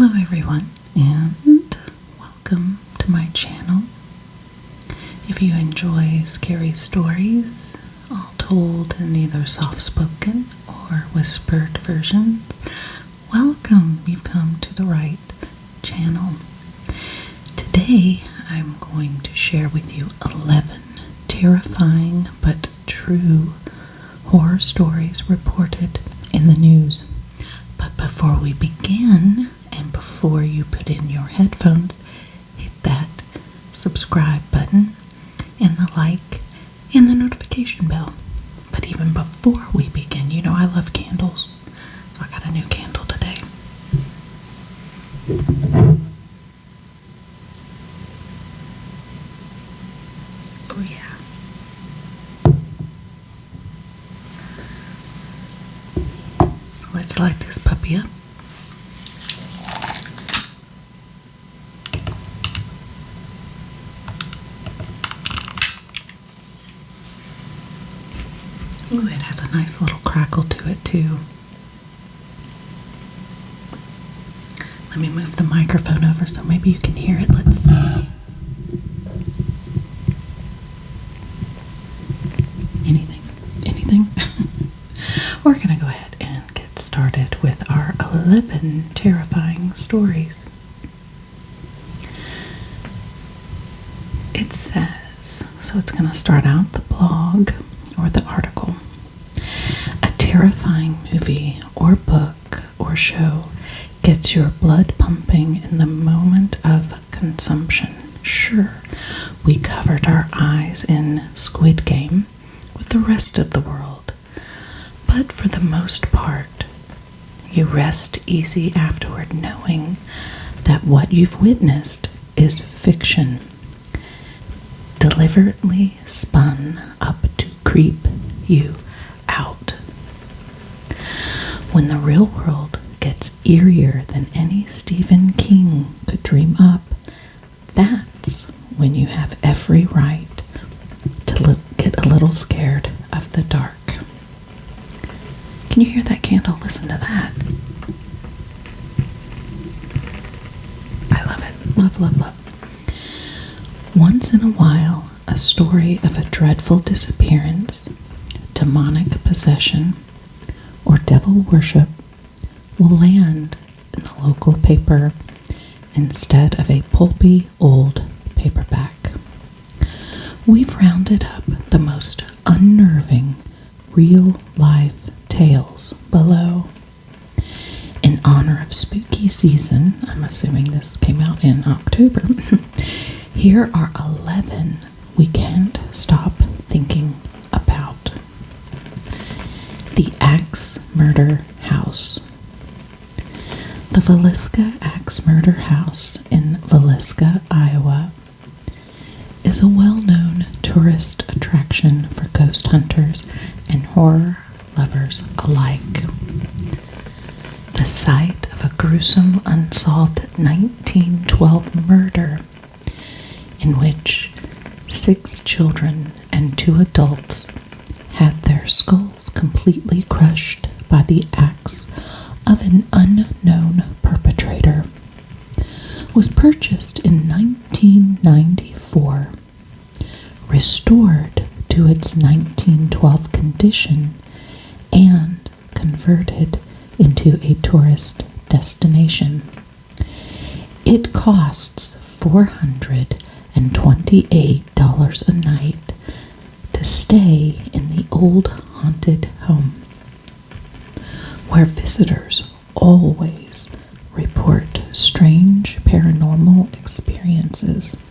Hello everyone, and welcome to my channel. If you enjoy scary stories, all told in either soft-spoken or whispered versions, welcome, you've come to the right channel. Today I'm going to share with you 11 terrifying but true horror stories reported in the news. But before we begin, and before you put in your headphones, hit that subscribe button and the like and the notification bell. But even before we begin, you know I love candles, so I got a new candle today. Oh yeah. So let's light this puppy up. Ooh, it has a nice little crackle to it too. Let me move the microphone over so maybe you can hear it. Let's see. Anything? We're going to go ahead and get started with our 11 terrifying stories. It says, so it's going to start out the blog or the article. A terrifying movie or book or show gets your blood pumping in the moment of consumption. Sure, we covered our eyes in Squid Game with the rest of the world, but for the most part, you rest easy afterward knowing that what you've witnessed is fiction, deliberately spun up to creep you out. When the real world gets eerier than any Stephen King could dream up, that's when you have every right to get a little scared of the dark. Can you hear that candle? Listen to that. I love it. Love. Once in a while, a story of a dreadful disappearance, demonic possession, or devil worship will land in the local paper instead of a pulpy old paperback. We've rounded up the most unnerving real-life tales below. In honor of spooky season, I'm assuming this came out in October, here are 11 we can't stop thinking about. The Axe Murder House. The Villisca Axe Murder House in Villisca, Iowa, is a well-known tourist attraction for ghost hunters and horror lovers alike. The site of a gruesome unsolved 1912 murder in which 6 children and 2 adults had their skulls completely crushed by the axe of an unknown perpetrator, was purchased in 1994, restored to its 1912 condition, and converted into a tourist destination. It costs $428 a night to stay in the old haunted home, where visitors always report strange paranormal experiences,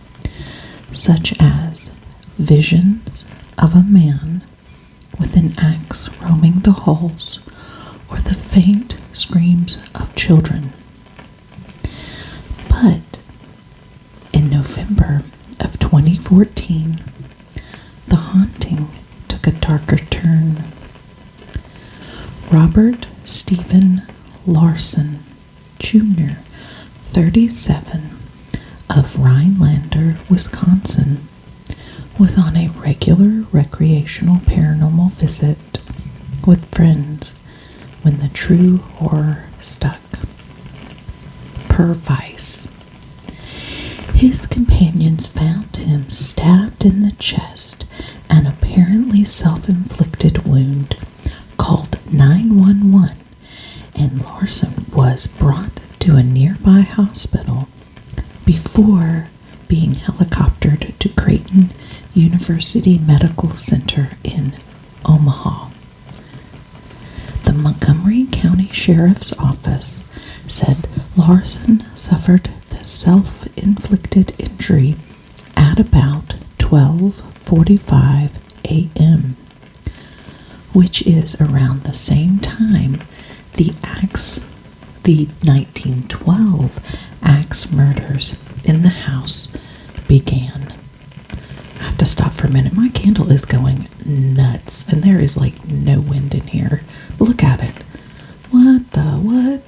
such as visions of a man with an axe roaming the halls, or the faint screams of children. But in November of 2014, the haunting took a darker turn. Robert Stephen Larson, Jr., 37, of Rhinelander, Wisconsin, was on a regular recreational paranormal visit with friends when the true horror stuck. per vice. His companions found him stabbed in the chest, an apparently self-inflicted wound, called 911, and Larson was brought to a nearby hospital before being helicoptered to Creighton University Medical Center in Omaha. The Montgomery County Sheriff's Office said Larson suffered the self-inflicted injury at about 12:45 a.m., which is around the same time the 1912 axe murders in the house began. I have to stop for a minute. My candle is going nuts, and there is like no wind in here. Look at it. What the what?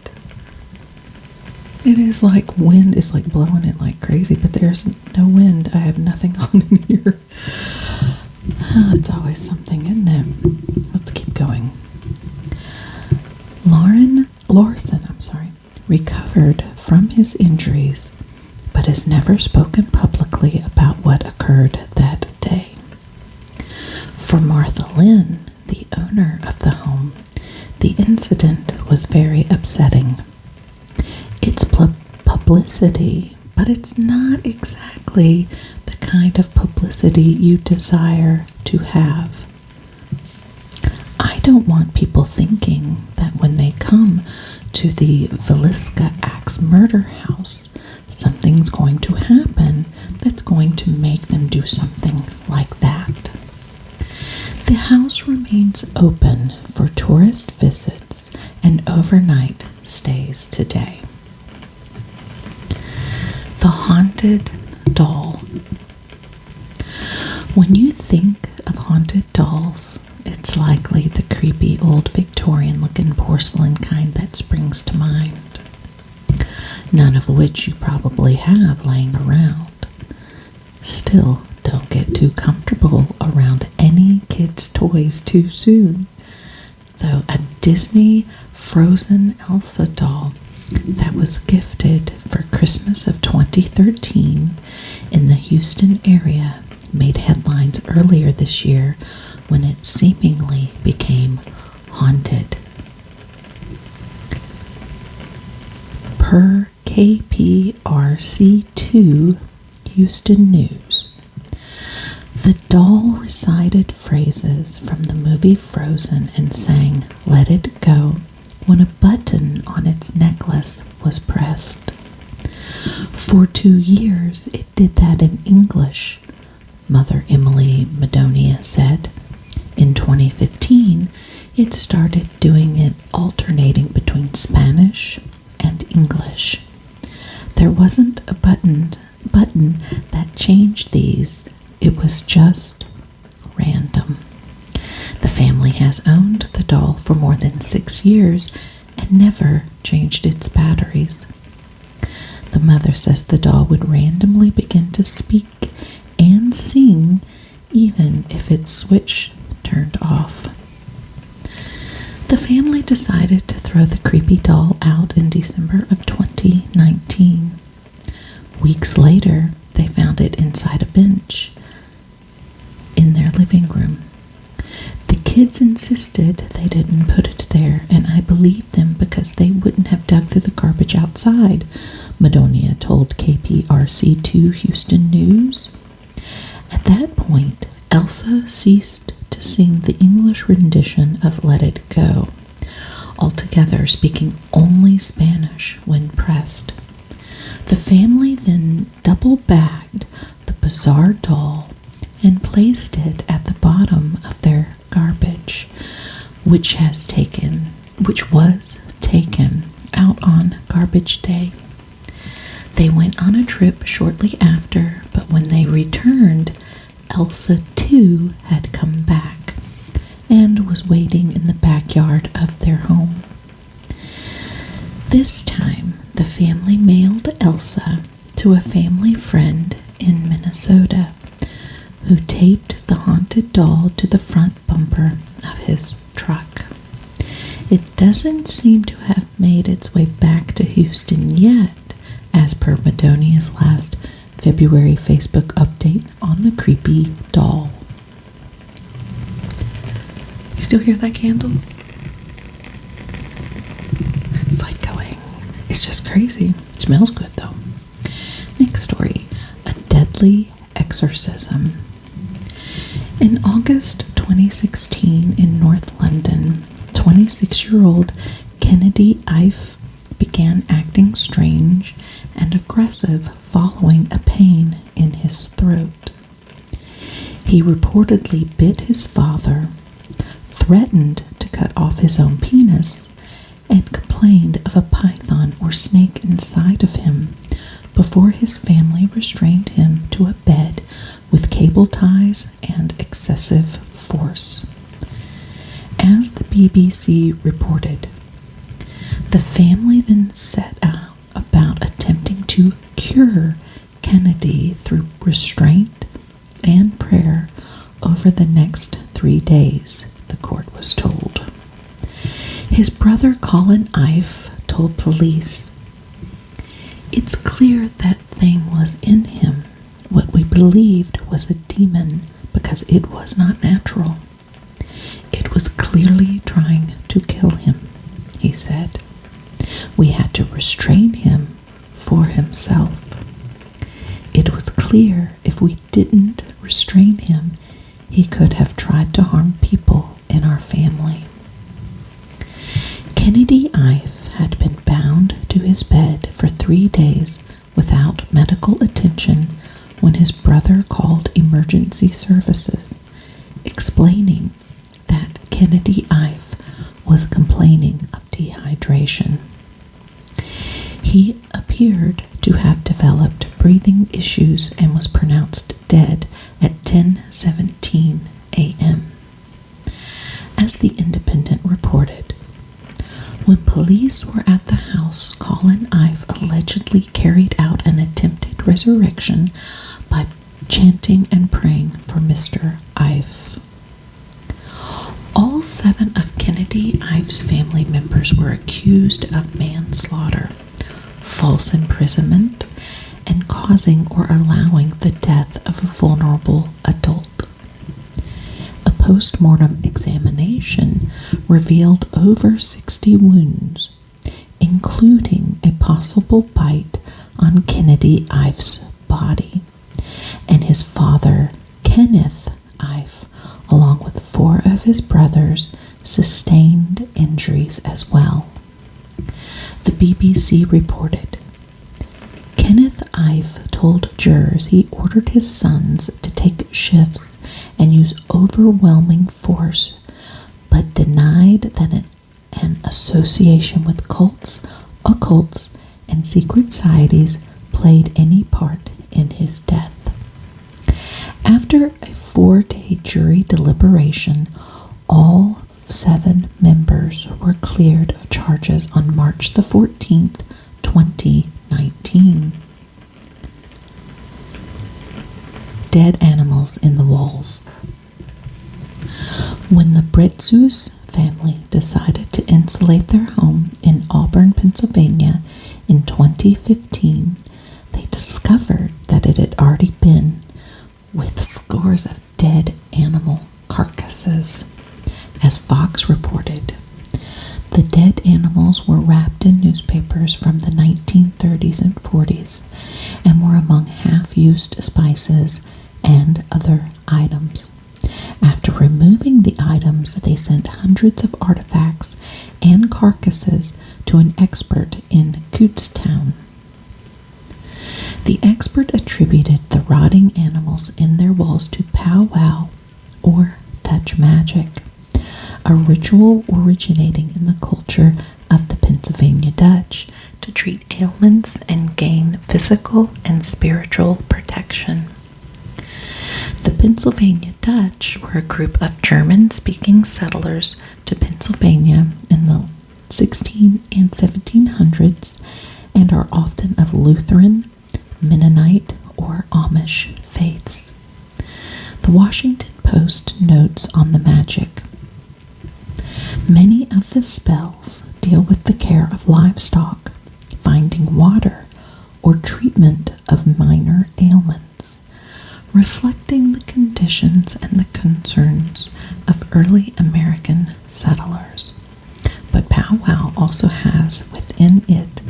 It is like wind is like blowing it like crazy, but there's no wind. I have nothing on in here. Oh, it's always something, isn't it? Let's keep going. Larson, recovered from his injuries, but has never spoken publicly about what occurred that day. For Martha Lynn, the owner of the home, the incident was very upsetting. It's publicity, but it's not exactly the kind of publicity you desire to have. I don't want people thinking that when they come to the Villisca axe murder house, something's going to happen that's going to make them do something like that. The house remains open for tourist visits and overnight stays today. The haunted doll. When you think of haunted dolls, it's likely the creepy old Victorian-looking porcelain kind that springs to mind, none of which you probably have laying around. Still, don't get too comfortable around any kids' toys too soon. Though a Disney Frozen Elsa doll that was gifted for Christmas of 2013 in the Houston area made headlines earlier this year when it seemingly became haunted. Per KPRC2 Houston News, the doll recited phrases from the movie Frozen and sang "Let It Go" when a button on its necklace was pressed. For 2 years, it did that in English, Mother Emily Madonia said. In 2015, it started doing it alternating between Spanish and English. There wasn't a button that changed these. It was just random. The family has owned the doll for more than 6 years and never changed its batteries. The mother says the doll would randomly begin to speak and sing even if its switch turned off. The family decided to throw the creepy doll out in December of 2019. Weeks later, they found it inside a bench in their living room. The kids insisted they didn't put it there, and I believed them because they wouldn't have dug through the garbage outside, Madonia told KPRC2 Houston News. At that point, Elsa ceased to sing the English rendition of Let It Go, altogether speaking only Spanish when pressed. The family then double-bagged the bizarre doll and placed it at the bottom of their garbage, which was taken out on garbage day. They went on a trip shortly after, but when they returned, Elsa too had come back and was waiting in the backyard of their home. This time, the family mailed Elsa to a family friend in Minnesota who taped the haunted doll to the front bumper of his truck. It doesn't seem to have made its way back to Houston yet, as per Madonia's last February Facebook update on the creepy doll. You still hear that candle? It's like going, it's just crazy. It smells good though. Next story, a deadly exorcism. In August 2016 in North London, 26-year-old Kennedy Ife began acting strange and aggressive following a pain in his throat. He reportedly bit his father, threatened to cut off his own penis, and complained of a python or snake inside of him before his family restrained him to a bed with cable ties and excessive force. As the BBC reported, the family then set out about attempting to cure Kennedy through restraint and prayer over the next 3 days, the court was told. His brother Colin Ife told police, "It's clear that thing was in him, what we believed was a demon, because it was not natural. It was clearly trying to kill him," he said. "We had to restrain him for himself. It was clear if we didn't restrain him, he could have tried to harm people in our family." Kennedy Ife had been bound to his bed for 3 days without medical attention when his brother called emergency services, explaining that Kennedy Ife was complaining of dehydration. He appeared to have developed breathing issues and was pronounced dead at 10:17 a.m. As the Independent reported, when police were at the house, Colin Ife allegedly carried out an attempted resurrection by chanting and praying for Mr. Ife. All 7 of Kennedy Ife's family members were accused of manslaughter, false imprisonment, and causing or allowing the death of a vulnerable adult. A post-mortem examination revealed over 60 wounds, including a possible bite on Kennedy Ife's body, and his father, Kenneth Ife, along with 4 of his brothers, sustained injuries as well. The BBC reported, Kenneth Ife told jurors he ordered his sons to take shifts and use overwhelming force, but denied that an association with cults, occults, and secret societies played any part in his death. After a 4-day jury deliberation, all 7 members were cleared of charges on March the 14th, 2019. Dead animals in the walls. When the Bretzus family decided to insulate their home in Auburn, Pennsylvania in 2015, they discovered that it had already been with scores of dead animal carcasses. As Fox reported, the dead animals were wrapped in newspapers from the 1930s and 40s and were among half-used spices and other items. After removing the items, they sent hundreds of artifacts and carcasses to an expert in Kutztown. The expert attributed the rotting animals in their walls to powwow or Dutch magic, a ritual originating in the culture of the Pennsylvania Dutch to treat ailments and gain physical and spiritual protection. The Pennsylvania Dutch were a group of German-speaking settlers to Pennsylvania in the 16 and 1700s and are often of Lutheran, Mennonite, or Amish faiths. The Washington Post notes on the magic. Many of the spells deal with the care of livestock, finding water, or reflecting the conditions and the concerns of early American settlers. But powwow also has within it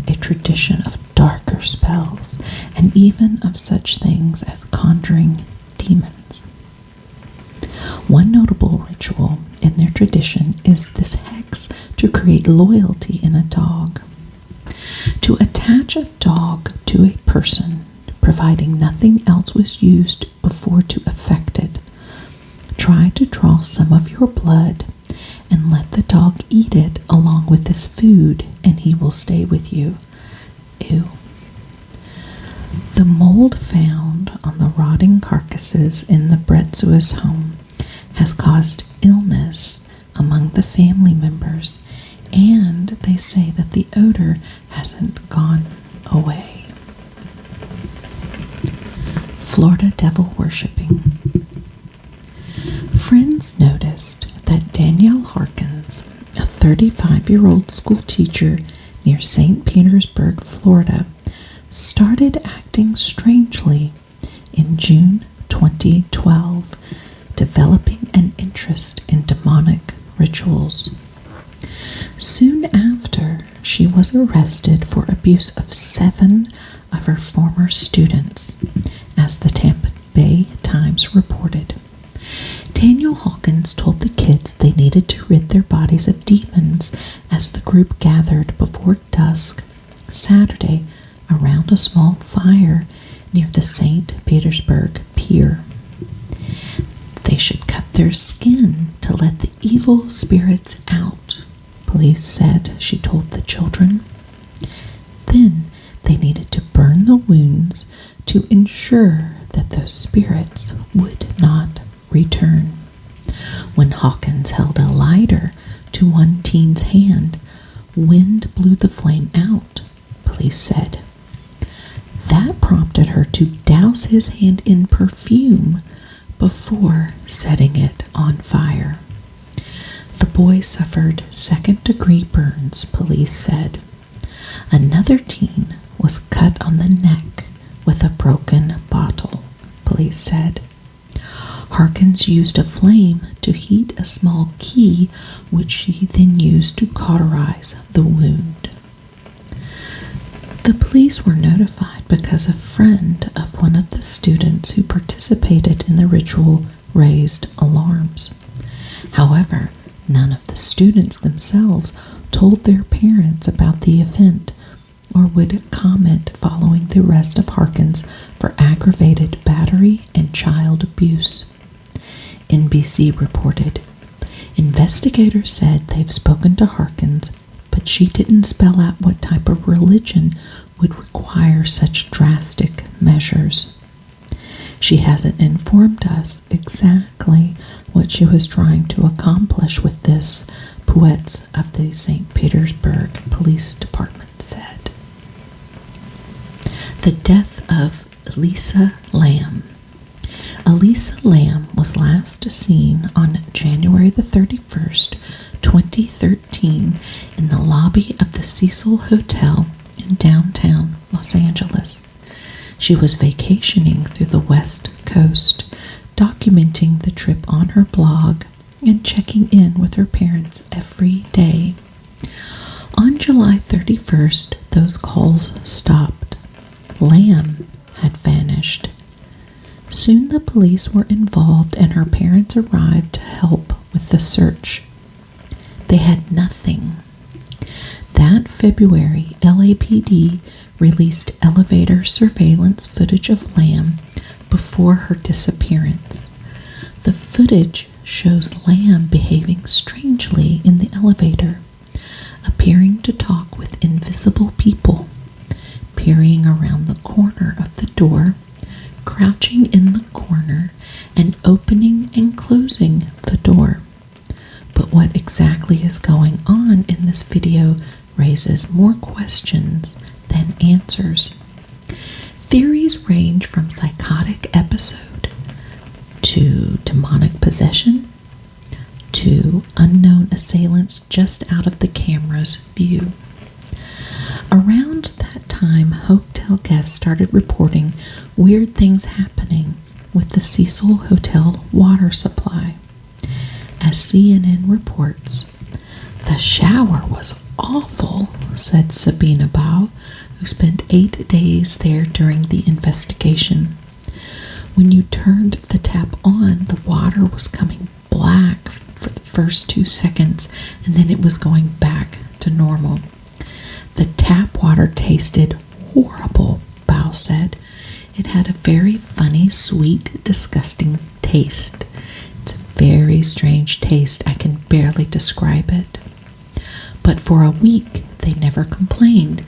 a tradition of darker spells and even of such things as conjuring demons. One notable ritual in their tradition is this hex to create loyalty in a dog. To attach a dog to a person, providing nothing else was used before to effect it, try to draw some of your blood and let the dog eat it along with this food, and he will stay with you. Ew. The mold found on the rotting carcasses in the Bretsuis home has caused illness among the family members, and they say that the odor hasn't gone away. Florida devil worshipping. Friends noticed that Danielle Harkins, a 35-year-old school teacher near St. Petersburg, Florida, started acting strangely in June 2012, developing an interest in demonic rituals. Soon after, she was arrested for abuse of 7 of her former students, as the Tampa Bay Times reported. Daniel Hawkins told the kids they needed to rid their bodies of demons as the group gathered before dusk Saturday around a small fire near the St. Petersburg Pier. They should cut their skin to let the evil spirits out, police said, she told the children. Then they needed to burn the wounds to ensure that those spirits would not return. When Hawkins held a lighter to one teen's hand, wind blew the flame out, police said. That prompted her to douse his hand in perfume before setting it on fire. The boy suffered second-degree burns, police said. Another teen was cut on the neck with a broken bottle, police said. Harkins used a flame to heat a small key, which she then used to cauterize the wound. The police were notified because a friend of one of the students who participated in the ritual raised alarms. However, none of the students themselves told their parents about the event or would comment following the arrest of Harkins for aggravated battery and child abuse. NBC reported. Investigators said they've spoken to Harkins, but she didn't spell out what type of religion would require such drastic measures. She hasn't informed us exactly what she was trying to accomplish with this, Puets of the St. Petersburg Police Department said. The death of Elisa Lamb. Elisa Lamb was last seen on January the 31st, 2013 in the lobby of the Cecil Hotel in downtown Los Angeles. She was vacationing through the West Coast, documenting the trip on her blog and checking in with her parents every day. On July 31st, those calls stopped. Lamb had vanished. Soon the police were involved and her parents arrived to help with the search. They had nothing. That February, LAPD released elevator surveillance footage of Lamb before her disappearance. The footage shows Lamb behaving strangely in the elevator, appearing to talk with invisible people, peering around the corner of the door, crouching in the corner, and opening and closing the door. But what exactly is going on in this video raises more questions than answers. Theories range from psychotic episode to demonic possession to unknown assailants just out of the camera's view. Around that time, hotel guests started reporting weird things happening with the Cecil Hotel water supply. As CNN reports, "The shower was awful," said Sabina Bao, who spent 8 days there during the investigation. "When you turned the tap on, the water was coming black for the first 2 seconds, and then it was going back to normal. The tap water tasted horrible," Bao said. "It had a very funny, sweet, disgusting taste. It's a very strange taste. I can barely describe it. But for a week, they never complained.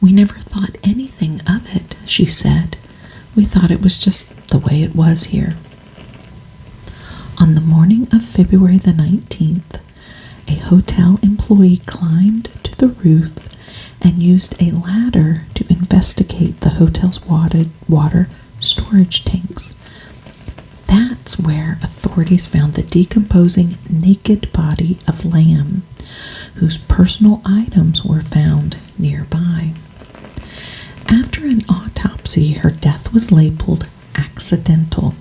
We never thought anything of it," she said. "We thought it was just the way it was here." On the morning of February the 19th, a hotel employee climbed to the roof and used a ladder to investigate the hotel's water storage tanks. That's where authorities found the decomposing naked body of Lamb, whose personal items were found nearby. After an autopsy, her death was labeled accidental.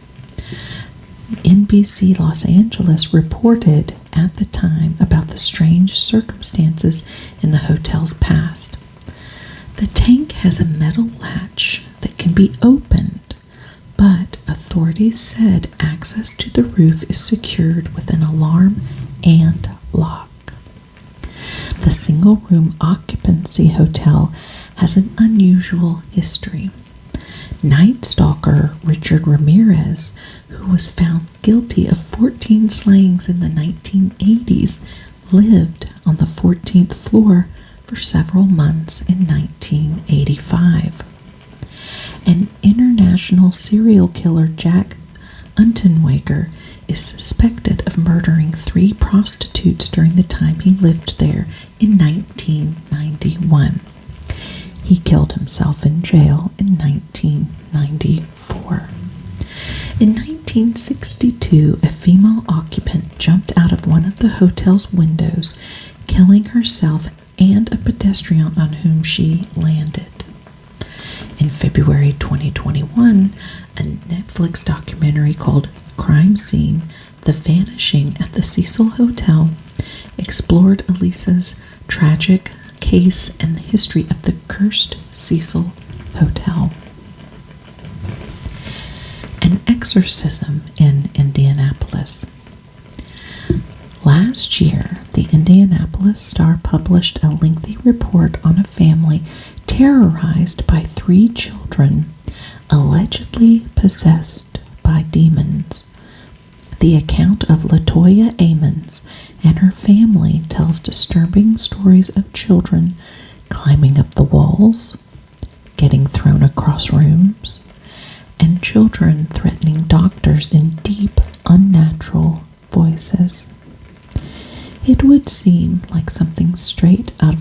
NBC Los Angeles reported at the time about the strange circumstances in the hotel's past. "The tank has a metal latch that can be opened, but authorities said access to the roof is secured with an alarm and lock." The single-room occupancy hotel has an unusual history. Night stalker Richard Ramirez, who was found guilty of 14 slayings in the 1980s, lived on the 14th floor for several months in 1985. An international serial killer, Jack Unterweger, is suspected of murdering 3 prostitutes during the time he lived there in 1991. He killed himself in jail in 1994. In 1962, a female occupant jumped out of one of the hotel's windows, killing herself and a pedestrian on whom she landed. In February 2021, a Netflix documentary called Crime Scene: The Vanishing at the Cecil Hotel explored Elisa's tragic case and the history of the cursed Cecil Hotel. An exorcism in Indianapolis. Last year, the Indianapolis Star published a lengthy report on a family terrorized by 3 children allegedly possessed by demons. The account of Latoya Amons and her family tells disturbing stories of children climbing up the walls, getting thrown across rooms, and children threatening doctors in deep, unnatural voices. It would seem like something straight out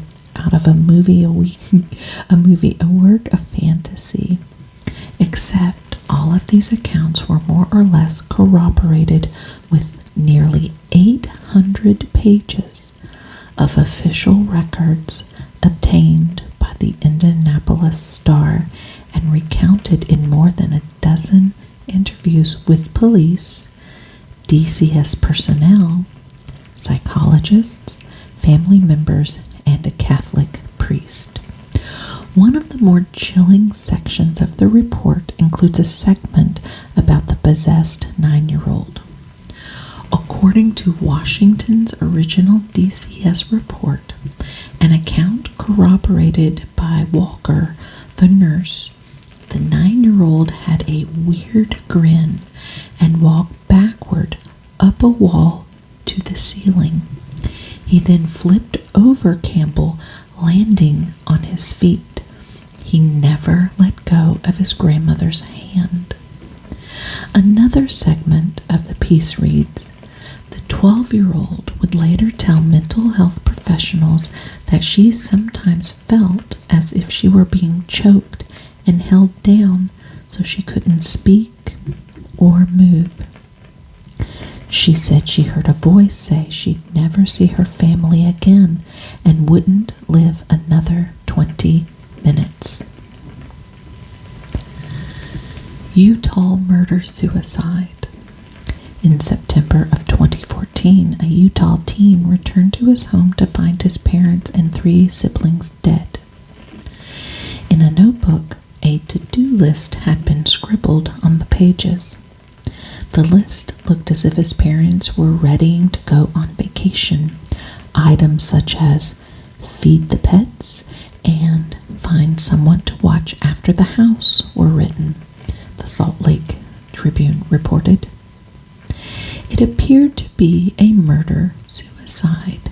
of a movie, a work of fantasy, except all of these accounts were more or less corroborated with nearly 800 pages of official records obtained by the Indianapolis Star and recounted in more than a dozen interviews with police, DCS personnel, psychologists, family members, and a Catholic priest. One of the more chilling sections of the report includes a segment about the possessed 9-year-old. According to Washington's original DCS report, an account corroborated by Walker, the nurse, the 9-year-old had a weird grin and walked backward up a wall to the ceiling. He then flipped over Campbell, landing on his feet. He never let go of his grandmother's hand. Another segment of the piece reads, "The 12-year-old would later tell mental health professionals that she sometimes felt as if she were being choked and held down so she couldn't speak or move. She said she heard a voice say she'd never see her family again and wouldn't live another 20 minutes. Utah murder-suicide. In September of 2014, a Utah teen returned to his home to find his parents and 3 siblings dead. In a notebook, a to-do list had been scribbled on the pages. The list looked as if his parents were readying to go on vacation. Items such as feed the pets and find someone to watch after the house were written, the Salt Lake Tribune reported. It appeared to be a murder-suicide,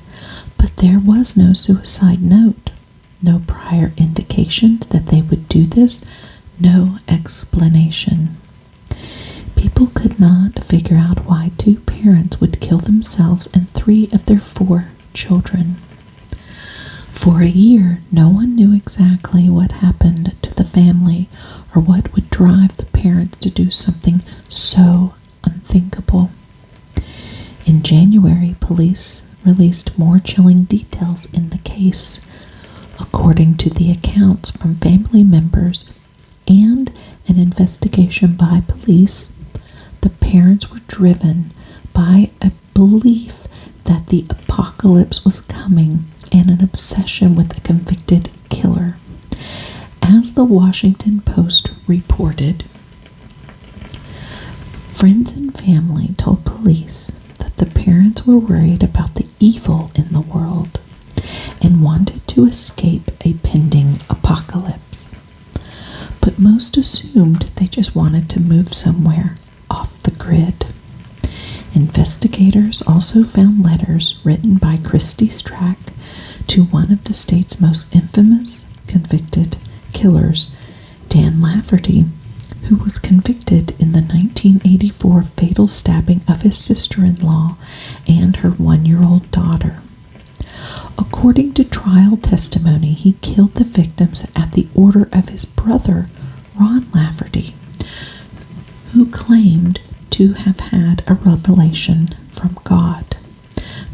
but there was no suicide note, no prior indication that they would do this, no explanation. People could not figure out why 2 parents would kill themselves and 3 of their 4 children. For a year, no one knew exactly what happened to the family or what would drive the parents to do something so unthinkable. In January, police released more chilling details in the case. According to the accounts from family members and an investigation by police, the parents were driven by a belief that the apocalypse was coming and an obsession with a convicted killer. As the Washington Post reported, friends and family told police that the parents were worried about the evil in the world and wanted to escape a pending apocalypse. But most assumed they just wanted to move somewhere off the grid. Investigators also found letters written by Christy Strack to one of the state's most infamous convicted killers, Dan Lafferty, who was convicted in the 1984 fatal stabbing of his sister-in-law and her 1-year-old daughter. According to trial testimony, he killed the victims at the order of his brother, Ron Lafferty, who claimed to have had a revelation from God.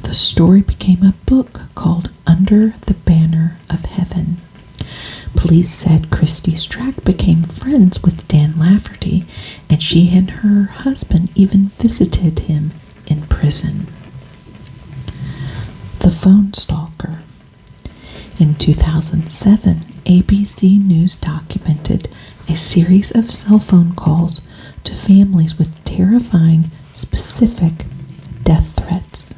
The story became a book called Under the Banner of Heaven. Police said Christy Strack became friends with Dan Lafferty, and she and her husband even visited him in prison. The phone stalker. In 2007, ABC News documented a series of cell phone calls to families with terrifying, specific death threats.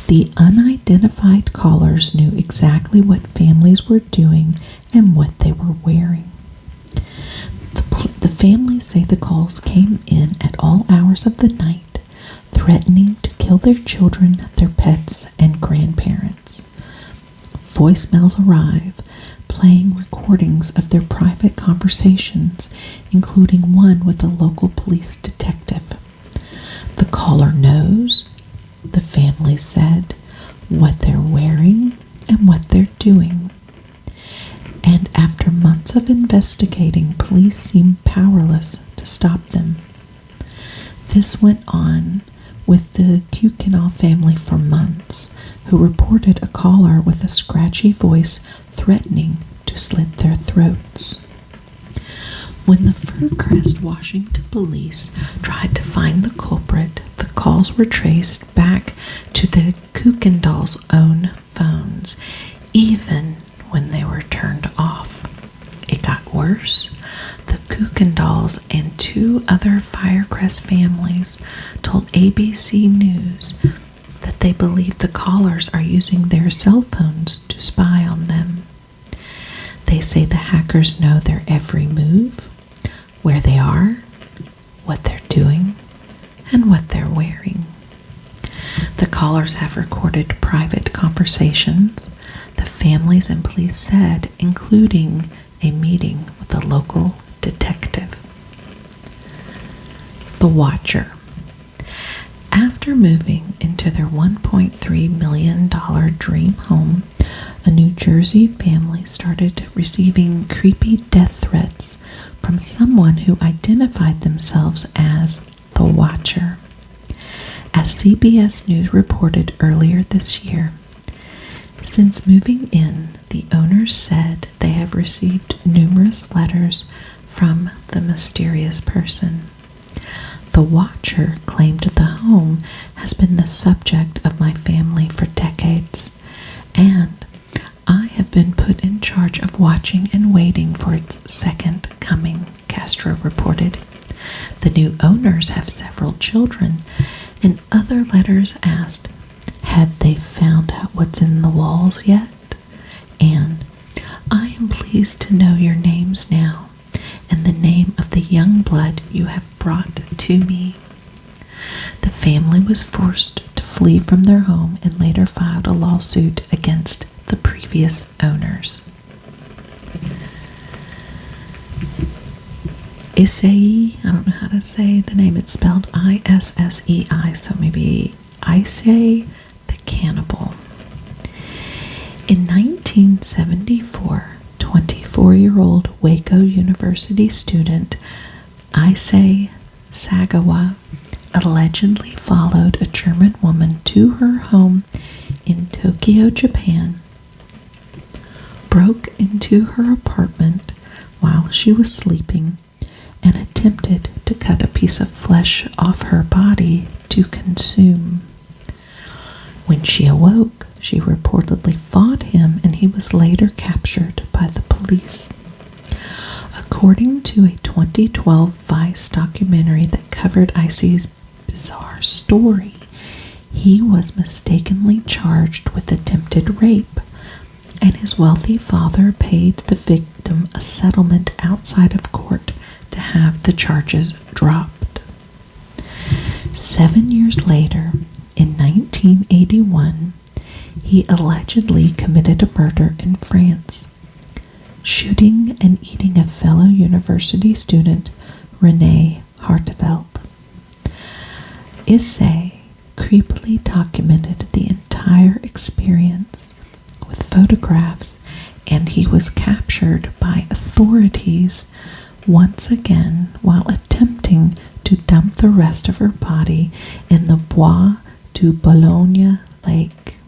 The unidentified callers knew exactly what families were doing and what they were wearing. The families say the calls came in at all hours of the night, threatening to kill their children, their pets, and grandparents. Voicemails arrive, playing recordings of their private conversations, including one with a local police detective. The caller knows, the family said, what they're wearing and what they're doing. And after months of investigating, police seemed powerless to stop them. This went on with the Kukinoff family for months, who reported a caller with a scratchy voice threatening to slit their throats. When the Fircrest, Washington police tried to find the culprit, the calls were traced back to the Kukendall's own phones, even when they were turned off. It got worse. The Kukendalls and 2 other Firecrest families told ABC News that they believe the callers are using their cell phones to spy on them. They say the hackers know their every move, where they are, what they're doing, and what they're wearing. The callers have recorded private conversations, the families and police said, including a meeting with a local detective. The Watcher. After moving into their $1.3 million dream home, a New Jersey family started receiving creepy death threats from someone who identified themselves as the Watcher. As CBS News reported earlier this year, since moving in, the owners said they have received numerous letters from the mysterious person. The watcher claimed the home has been the subject of my family for decades, and I have been put in charge of watching and waiting for its second coming, Castro reported. The new owners have several children, and other letters asked, "Have they found out what's in the walls yet?" And, "I am pleased to know your names now, and the name of the young blood you have brought to me." The family was forced to flee from their home and later filed a lawsuit against the previous owners. Issei, I don't know how to say the name, it's spelled Issei, so maybe Issei the cannibal. In 1974, 24-year-old Waco University student Issei Sagawa allegedly followed a German woman to her home in Tokyo, Japan, broke into her apartment while she was sleeping, and attempted to cut a piece of flesh off her body to consume. When she awoke, she reportedly fought him, and he was later captured by the police. According to a 2012 Vice documentary that covered Issei's bizarre story, he was mistakenly charged with attempted rape, and his wealthy father paid the victim a settlement outside of court to have the charges dropped. 7 years later, in 1981, he allegedly committed a murder in France, shooting and eating a fellow university student, Renee Hartevelt. Issei creepily documented the entire experience with photographs, and he was captured by authorities once again while attempting to dump the rest of her body in the Bois du Boulogne lake.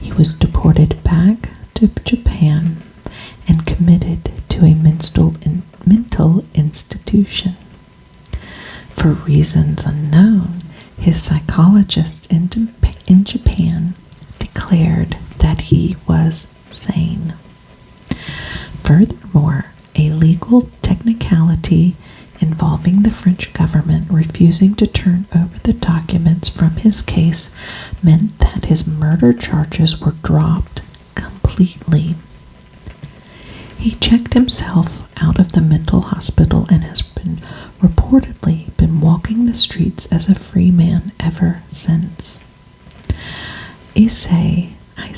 He was deported back to Japan and committed to a mental institution. For reasons unknown, his psychologist in Japan declared that he was sane. Furthermore, a legal technicality involving the French government refusing to turn over the documents from his case meant that his murder charges were dropped completely. He checked himself out of the mental hospital and has reportedly been walking the streets as a free man ever since. Issei, I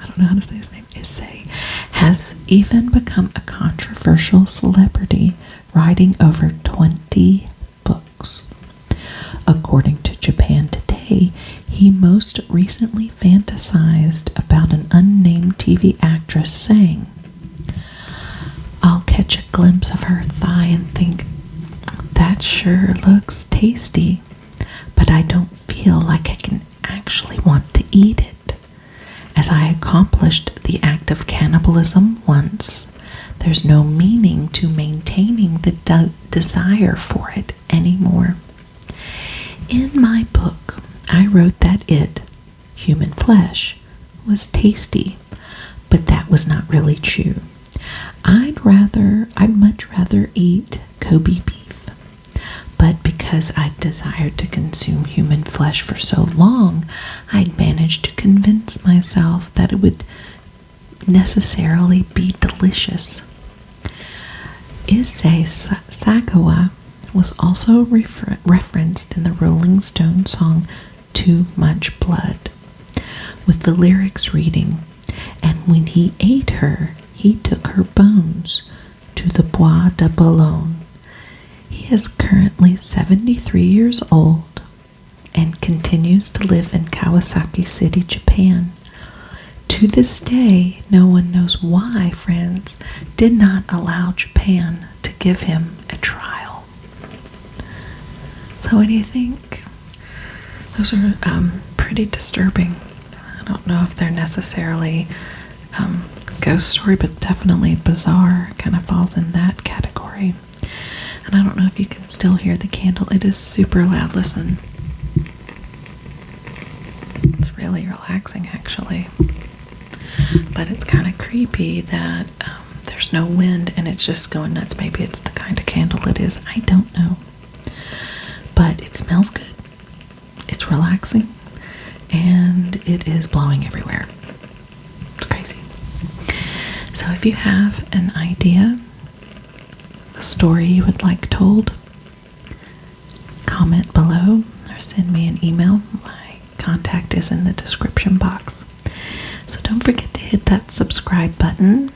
don't know how to say his name, Issei, has even become a controversial celebrity, writing over 20 books. According to Japan Today, he most recently fantasized about an unnamed TV actress saying, "I'll catch a glimpse of her thigh and think, that sure looks tasty, but I don't feel like I can actually want to eat it. As I accomplished the act of cannibalism once, there's no meaning to maintaining the desire for it anymore." In my book, I wrote that human flesh, was tasty, but that was not really true. I'd much rather eat Kobe beef, but because I'd desired to consume human flesh for so long, I'd managed to convince myself that it would necessarily be delicious. Issei Sagawa was also referenced in the Rolling Stone song Too Much Blood, with the lyrics reading, "And when he ate her, he took her bones to the Bois de Boulogne." He is currently 73 years old and continues to live in Kawasaki City, Japan. To this day, no one knows why France did not allow Japan to give him a trial. So what do you think? Those are pretty disturbing. I don't know if they're necessarily ghost story, but definitely bizarre. Kind of falls in that category. And I don't know if you can still hear the candle. It is super loud. Listen. It's really relaxing, actually. But it's kind of creepy that there's no wind and it's just going nuts. Maybe it's the kind of candle it is. I don't know. But it smells good. It's relaxing. And it is blowing everywhere. It's crazy. So if you have an idea, a story you would like told, comment below or send me an email. My contact is in the description box. So don't forget to hit that subscribe button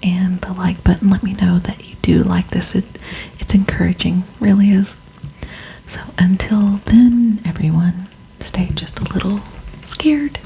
and the like button. Let me know that you do like this. It's encouraging, really is. So until then, everyone, stay just a little scared.